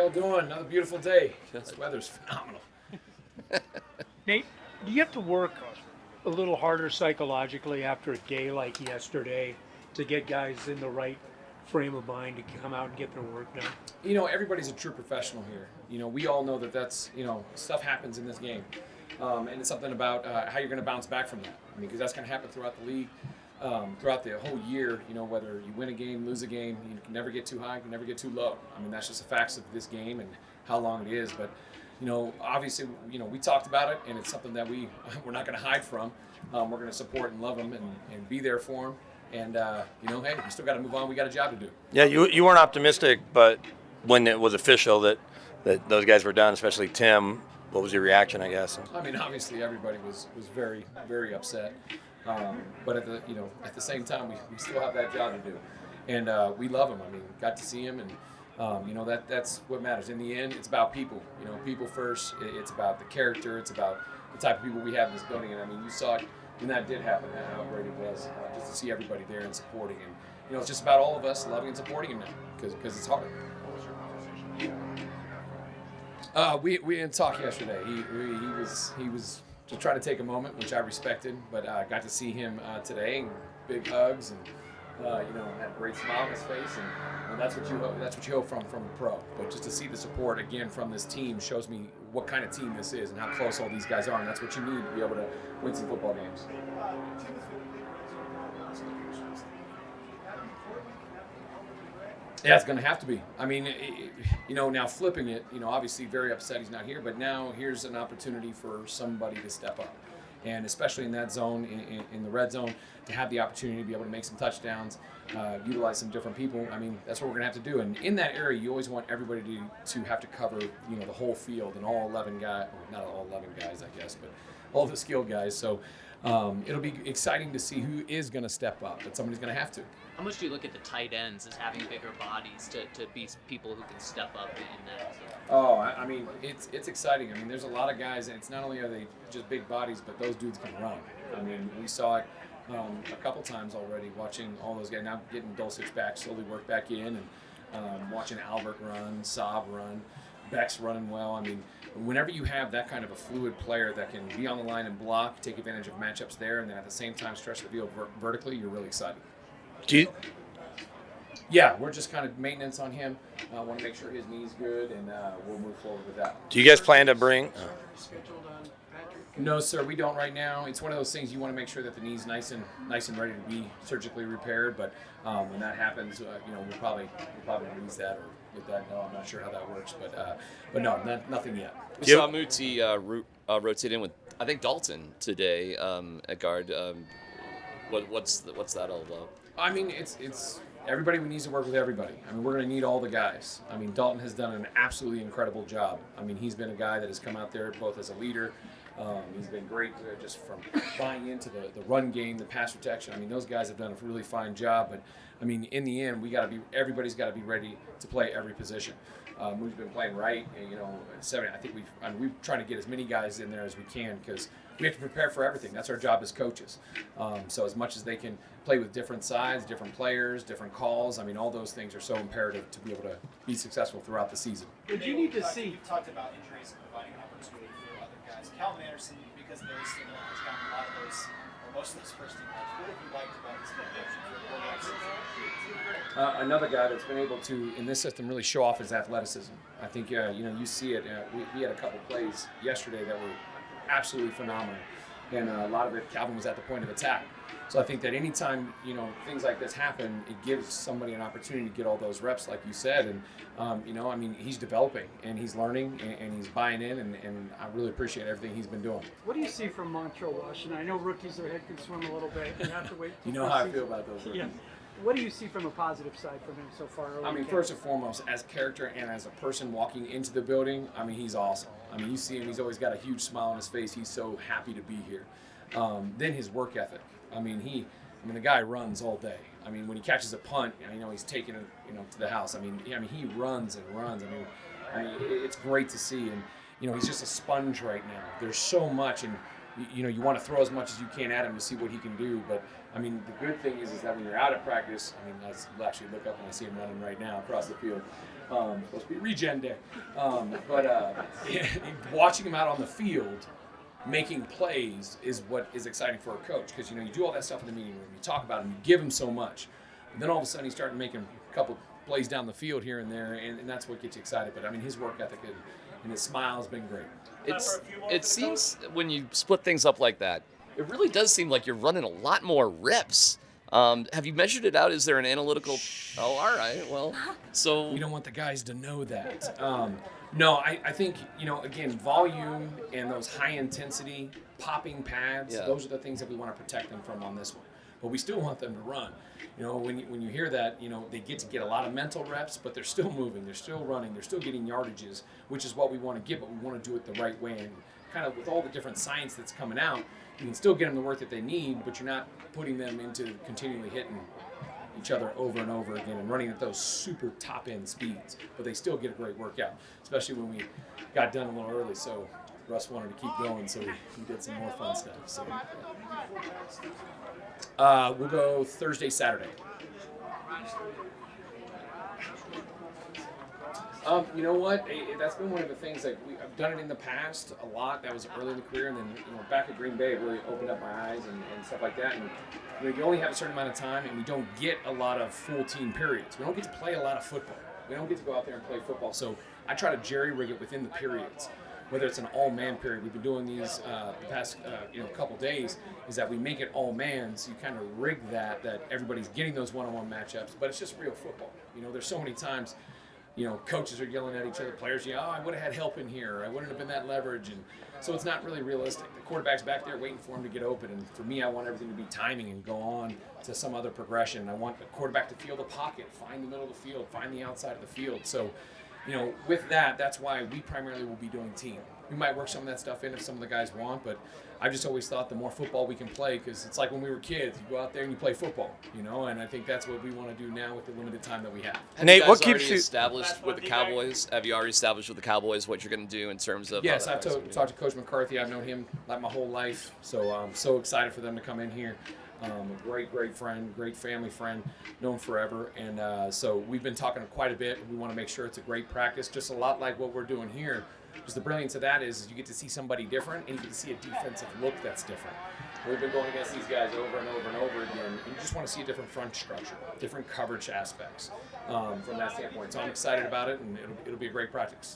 y'all doing? Another beautiful day. This weather's phenomenal. Nate, do you have to work a little harder psychologically after a day like yesterday to get guys in the right frame of mind to come out and get their work done? Everybody's a true professional here. We all know that's stuff happens in this game. And it's something about how you're going to bounce back from that. Because that's going to happen throughout the league, throughout the whole year. Whether you win a game, lose a game, you can never get too high, you can never get too low. That's just the facts of this game and how long it is. But, obviously, we talked about it, and it's something that we're not going to hide from. We're going to support and love them and be there for them. And, hey, we still got to move on. We got a job to do. Yeah, you weren't optimistic, but when it was official that those guys were done, especially Tim, what was your reaction, I guess? Obviously everybody was very, very upset. But at the same time, we still have that job to do. And we love him. Got to see him, and that's what matters. In the end, it's about people. People first. It's about the character. It's about the type of people we have in this building. And you saw it when that did happen, how great it was just to see everybody there and supporting. And it's just about all of us loving and supporting him now because it's hard. We didn't talk yesterday. He was just trying to take a moment, which I respected, but got to see him today, and big hugs, and had a great smile on his face, and that's what you hope from a pro. But just to see the support again from this team shows me what kind of team this is and how close all these guys are, and that's what you need to be able to win some football games. Yeah, it's going to have to be. Now flipping it, obviously very upset he's not here, but now here's an opportunity for somebody to step up. And especially in that zone, in the red zone, to have the opportunity to be able to make some touchdowns, utilize some different people. That's what we're going to have to do. And in that area, you always want everybody to have to cover, the whole field and all 11 guys, not all 11 guys, I guess, but all the skilled guys. So it'll be exciting to see who is going to step up, but somebody's going to have to. How much do you look at the tight ends as having bigger bodies to be people who can step up in that? Oh, it's exciting. There's a lot of guys, and it's not only are they just big bodies, but those dudes can run. We saw it a couple times already, watching all those guys. Now getting Dulcich back, slowly work back in, and watching Albert run, Saab run, Beck's running well. Whenever you have that kind of a fluid player that can be on the line and block, take advantage of matchups there, and then at the same time stretch the field vertically, you're really excited. Yeah, we're just kind of maintenance on him. I want to make sure his knee's good, and we'll move forward with that. Do you guys plan to bring? No, sir, we don't right now. It's one of those things you want to make sure that the knee's nice and ready to be surgically repaired. But when that happens, we'll probably release that or with that. No, I'm not sure how that works, but no, nothing yet. We saw Muti rotate in with I think Dalton today at guard. What's that all about? It's everybody needs to work with everybody. We're going to need all the guys. Dalton has done an absolutely incredible job. He's been a guy that has come out there both as a leader. He's been great just from buying into the run game, the pass protection. Those guys have done a really fine job. But in the end, everybody's got to be ready to play every position. We've been playing right, and seven. I think we're trying to get as many guys in there as we can because we have to prepare for everything. That's our job as coaches. So as much as they can play with different sides, different players, different calls, all those things are so imperative to be able to be successful throughout the season. Would you need to see? You talked about injuries and providing an opportunity for other guys. Calvin Anderson, because of those, has gotten a lot of those, or most of those first team reps. What have you liked about his progression for the workout season? Another guy that's been able to, in this system, really show off his athleticism. I think, you see it. We had a couple plays yesterday that were absolutely phenomenal. And a lot of it, Calvin was at the point of attack. So I think that anytime, things like this happen, it gives somebody an opportunity to get all those reps, like you said. And, he's developing and he's learning and he's buying in. And I really appreciate everything he's been doing. What do you see from Montrell Washington? I know rookies, their head can swim a little bit. You have to wait. You know how I feel about those rookies. Yeah. What do you see from a positive side from him so far? First and foremost, as character and as a person walking into the building, he's awesome. You see him, he's always got a huge smile on his face. He's so happy to be here. Then his work ethic. The guy runs all day. When he catches a punt, he's taking it, to the house. He runs and runs. It's great to see. And, he's just a sponge right now. There's so much. And, you want to throw as much as you can at him to see what he can do. But I mean, the good thing is that when you're out at practice, I mean, I'll actually look up and I see him running right now across the field. Supposed to be regen day, but watching him out on the field, making plays is what is exciting for a coach, because you do all that stuff in the meeting room. You talk about him, you give him so much, and then all of a sudden he started making a couple plays down the field here and there, and that's what gets you excited. But I mean, his work ethic and his smile has been great. It seems when you split things up like that, it really does seem like you're running a lot more reps. Have you measured it out? Is there an analytical? Oh, all right. Well, so We don't want the guys to know that. No, I think, again, volume and those high intensity popping pads, Yeah. those are the things that we want to protect them from on this one. But we still want them to run. When you hear that, they get a lot of mental reps, but they're still moving, they're still running, they're still getting yardages, which is what we want to get, but we want to do it the right way. And kind of with all the different science that's coming out, you can still get them the work that they need, but you're not putting them into continually hitting each other over and over again and running at those super top end speeds. But they still get a great workout, especially when we got done a little early. So Russ wanted to keep going, so we did some more fun stuff. So we'll go Thursday, Saturday. You know what? That's been one of the things that I've done it in the past a lot. That was early in the career, and then back at Green Bay, it really opened up my eyes and stuff like that. And you only have a certain amount of time, and we don't get a lot of full team periods. We don't get to play a lot of football. We don't get to go out there and play football. So I try to jerry rig it within the periods. Whether it's an all-man period, we've been doing these the past couple days, is that we make it all-man, so you kind of rig that everybody's getting those one-on-one matchups, but it's just real football. There's so many times, coaches are yelling at each other, players yell, I would have had help in here, I wouldn't have been that leverage, and so it's not really realistic. The quarterback's back there waiting for him to get open, and for me, I want everything to be timing and go on to some other progression. I want the quarterback to feel the pocket, find the middle of the field, find the outside of the field. So with that's why we primarily will be doing team. We might work some of that stuff in if some of the guys want, but I've just always thought the more football we can play, because it's like when we were kids, you go out there and you play football, and I think that's what we want to do now with the limited time that we have. Nate, you what guys keeps already you? established with the Cowboys? Have you already established with the Cowboys what you're going to do in terms of? Yes, I've talked to Coach McCarthy. I've known him like my whole life, so I'm so excited for them to come in here. A great friend, great family friend, known forever, and so we've been talking quite a bit. We want to make sure it's a great practice, just a lot like what we're doing here. Just the brilliance of that is you get to see somebody different, and you get to see a defensive look that's different. We've been going against these guys over and over and over again, and you just want to see a different front structure, different coverage aspects from that standpoint. So I'm excited about it, and it'll be a great practice.